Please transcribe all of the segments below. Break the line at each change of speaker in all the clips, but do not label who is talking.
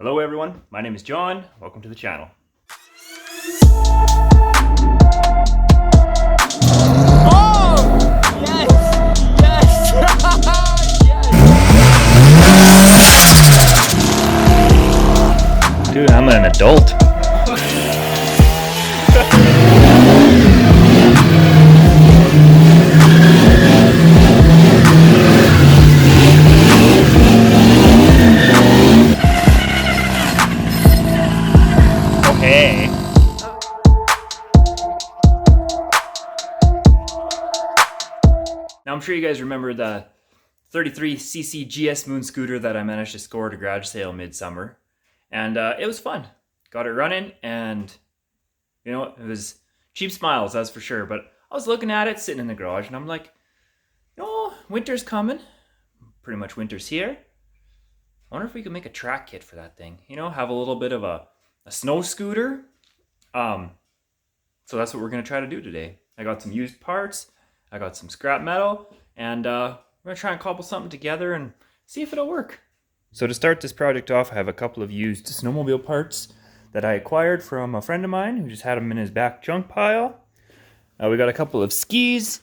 Hello everyone, my name is John. Welcome to the channel.
Oh! Yes! Yes! Yes!
Dude, I'm an adult. Okay. Now I'm sure you guys remember the 33cc GS Moon scooter that I managed to score at a garage sale midsummer. And it was fun. Got it running and, you know, it was cheap smiles, that's for sure. But I was looking at it sitting in the garage and I'm like, oh, winter's coming. Pretty much winter's here. I wonder if we could make a track kit for that thing. You know, have a little bit of a snow scooter. So that's what we're going to try to do today. I got some used parts. I got some scrap metal. And we're going to try and cobble something together and see if it'll work. So to start this project off, I have a couple of used snowmobile parts that I acquired from a friend of mine who just had them in his back junk pile. We got a couple of skis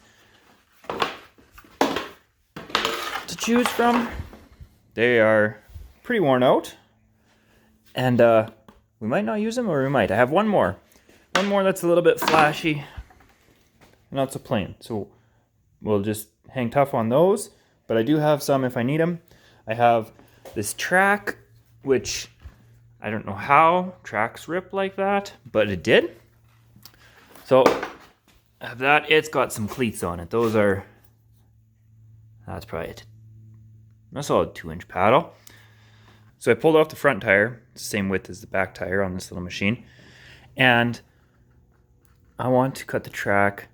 to choose from. They are pretty worn out. And we might not use them, or we might. I have one more. One more that's a little bit flashy. Not so plain. So we'll just hang tough on those. But I do have some if I need them. I have this track, which I don't know how tracks rip like that, but it did. So I have that. It's got some cleats on it. Those are, that's probably it. That's all a 2-inch paddle. So I pulled off the front tire, it's the same width as the back tire on this little machine. And I want to cut the track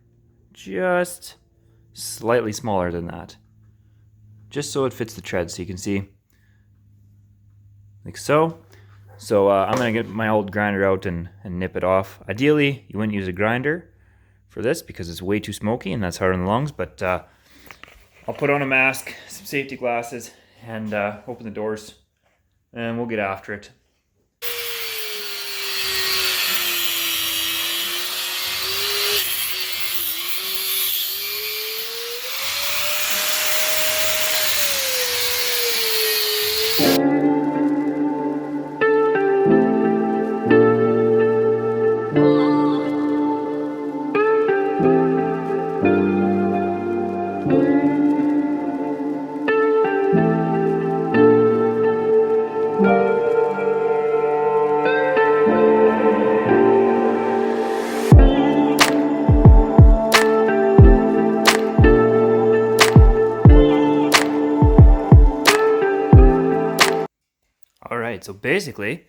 just slightly smaller than that. Just so it fits the tread, so you can see. Like so. So I'm going to get my old grinder out and nip it off. Ideally, you wouldn't use a grinder for this because it's way too smoky and that's hard on the lungs. But I'll put on a mask, some safety glasses, and open the doors. And we'll get after it. Alright, so basically,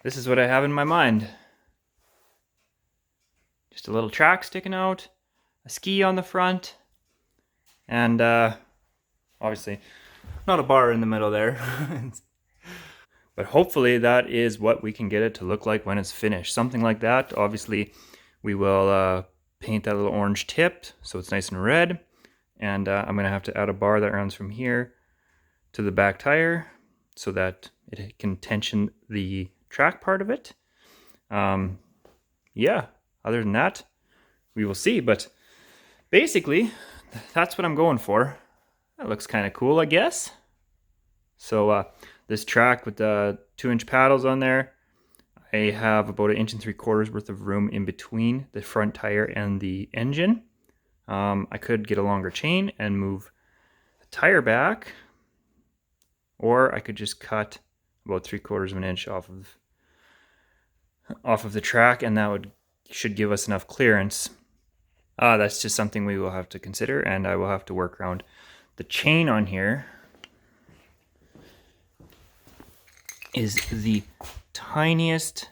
this is what I have in my mind. Just a little track sticking out, a ski on the front, and obviously not a bar in the middle there. But hopefully that is what we can get it to look like when it's finished. Something like that. Obviously we will paint that little orange tip so it's nice and red. And I'm going to have to add a bar that runs from here to the back tire so that it can tension the track part of it. Yeah, other than that, we will see. But basically, that's what I'm going for. That looks kind of cool, I guess. So this track with the 2-inch paddles on there, I have about 1 3/4 inches worth of room in between the front tire and the engine. I could get a longer chain and move the tire back, or I could just cut about 3/4 inch off of the track, and that should give us enough clearance. That's just something we will have to consider, and I will have to work around the chain on here. Is the tiniest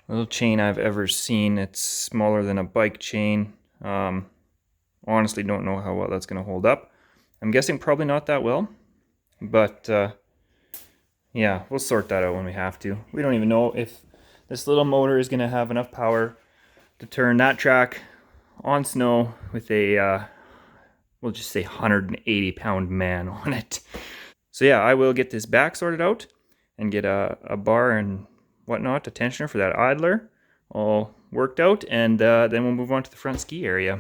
little chain I've ever seen. It's smaller than a bike chain. Honestly don't know how well that's going to hold up. I'm guessing probably not that well, but yeah, we'll sort that out when we have to. We don't even know if this little motor is going to have enough power to turn that track on snow with a, we'll just say 180-pound man on it. So yeah, I will get this back sorted out, and get a bar and whatnot, a tensioner for that idler all worked out, and then we'll move on to the front ski area.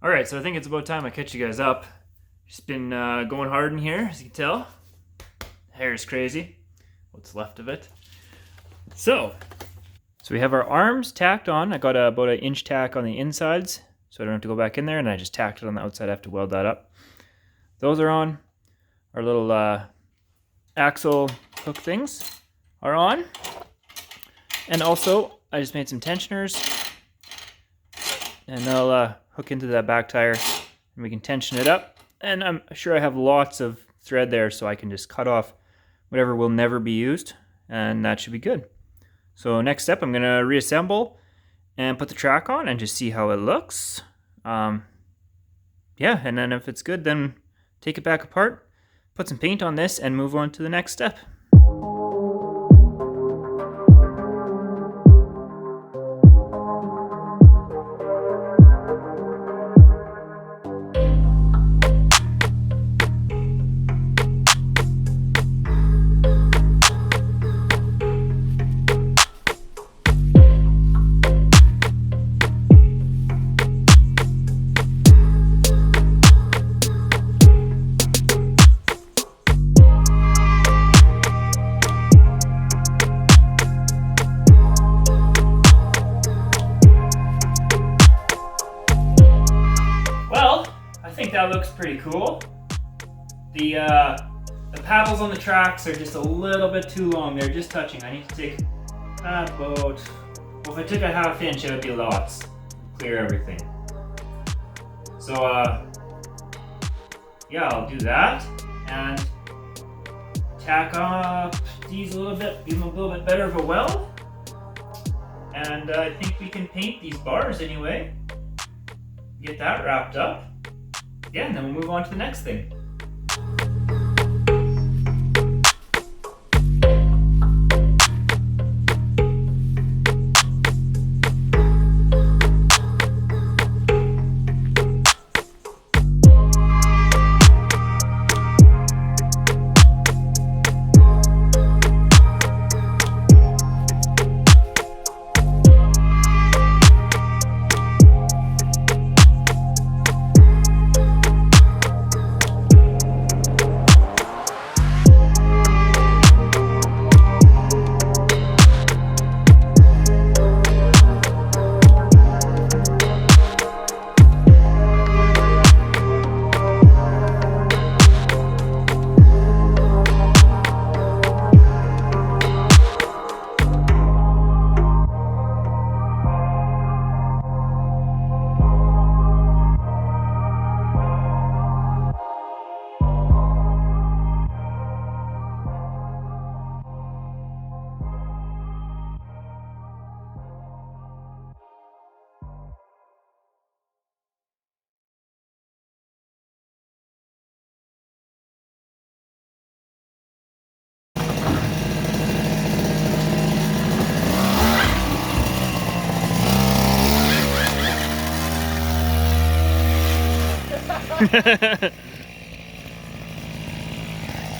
Alright, so I think it's about time I catch you guys up. Just been going hard in here, as you can tell. Hair is crazy. What's left of it. So we have our arms tacked on. I got about an inch tack on the insides, so I don't have to go back in there, and I just tacked it on the outside. I have to weld that up. Those are on. Our little axle hook things are on. And also, I just made some tensioners, and they'll hook into that back tire, and we can tension it up. And I'm sure I have lots of thread there, so I can just cut off whatever will never be used, and that should be good. So next step, I'm going to reassemble and put the track on and just see how it looks. Yeah, and then if it's good, then take it back apart, put some paint on this, and move on to the next step. I think that looks pretty cool. The paddles on the tracks are just a little bit too long. They're just touching. I need to take about, well, if I took a ½ inch, it would be lots. Clear everything. So yeah, I'll do that and tack up these a little bit, give them a little bit better of a weld. And I think we can paint these bars anyway. Get that wrapped up. Yeah, and then we'll move on to the next thing.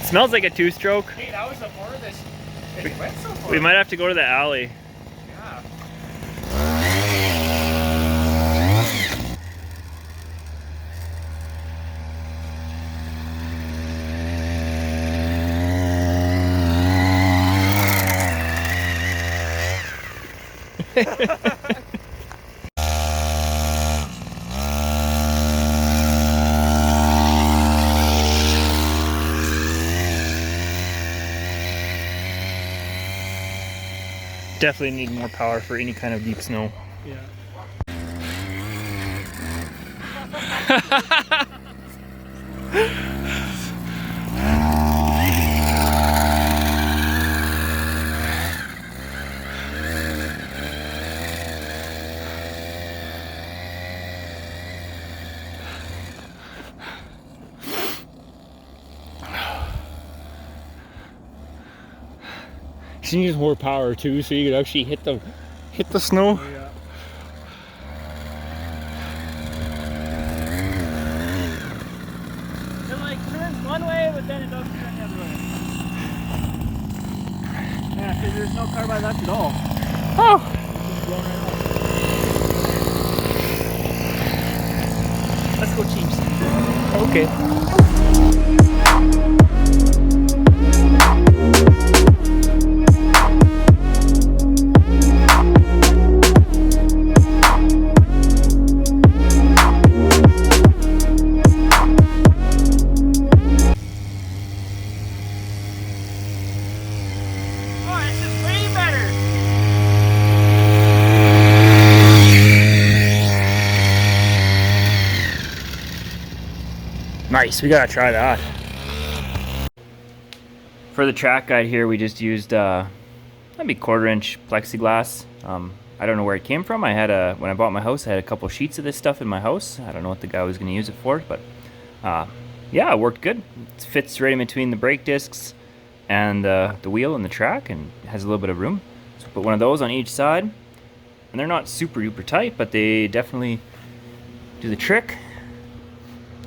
Smells like a two-stroke.
Hey, that was the farthest it went so far.
We might have to go to the alley.
Yeah.
Definitely need more power for any kind of deep snow.
Yeah.
You need more power too, so you could actually hit the snow.
Oh, yeah. It like turns one way, but then it doesn't turn the other way. Yeah, because there's no carbide left at all.
Oh.
It's just blown right off.
Let's go change some. Okay.
Oh, this is way better.
Nice, we gotta try that. For the track guide here, we just used maybe 1/4-inch plexiglass. I don't know where it came from. I had when I bought my house, I had a couple sheets of this stuff in my house. I don't know what the guy was gonna use it for, but yeah, it worked good. It fits right in between the brake discs and the wheel and the track, and has a little bit of room. So put one of those on each side, and they're not super duper tight, but they definitely do the trick.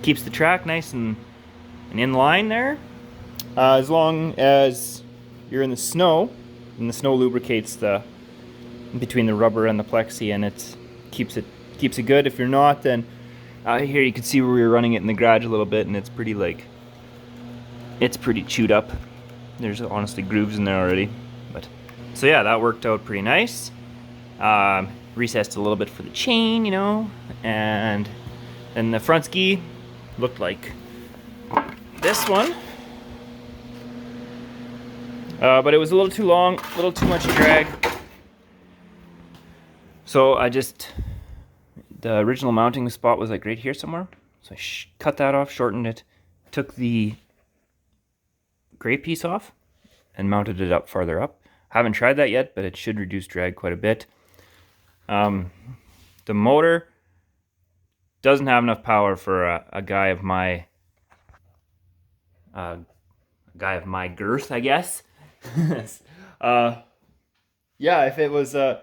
Keeps the track nice and in line there. As long as you're in the snow, and the snow lubricates the between the rubber and the plexi, and it keeps it good. If you're not, then here you can see where we were running it in the garage a little bit, and it's pretty chewed up. There's honestly grooves in there already, but so yeah, that worked out pretty nice. Recessed a little bit for the chain, you know, and then the front ski looked like this one. But it was a little too long, a little too much drag. So the original mounting spot was like right here somewhere. So I cut that off, shortened it, took the gray piece off, and mounted it up farther up. Haven't tried that yet, but it should reduce drag quite a bit. The motor doesn't have enough power for a guy of my girth, I guess. Yeah, if it was a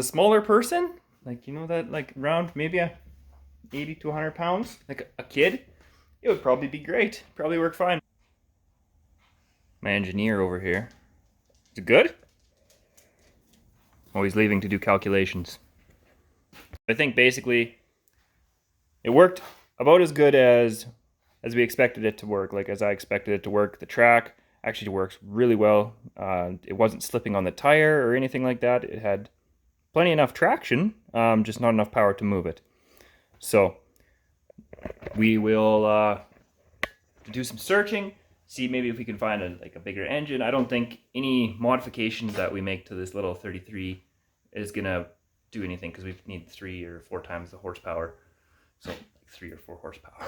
smaller person, like, you know, that like around maybe 80 to 100 pounds, like a kid, it would probably be great. Probably work fine. My engineer over here. Is it good? Oh, he's leaving to do calculations. I think basically it worked about as good as we expected it to work, like as I expected it to work. The track actually works really well. It wasn't slipping on the tire or anything like that. It had plenty enough traction, just not enough power to move it. So we will do some searching, see maybe if we can find a bigger engine. I don't think any modifications that we make to this little 33 is gonna do anything, because we need 3 or 4 times the horsepower. So like 3 or 4 horsepower.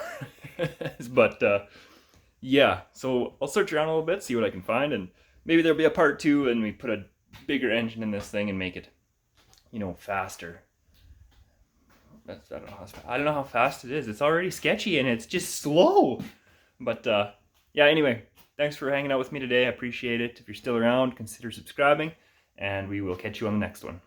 But yeah, so I'll search around a little bit, see what I can find, and maybe there'll be a part 2 and we put a bigger engine in this thing and make it, you know, faster. I don't know how fast it is. It's already sketchy and it's just slow. But yeah, anyway, thanks for hanging out with me today. I appreciate it. If you're still around, consider subscribing, and we will catch you on the next one.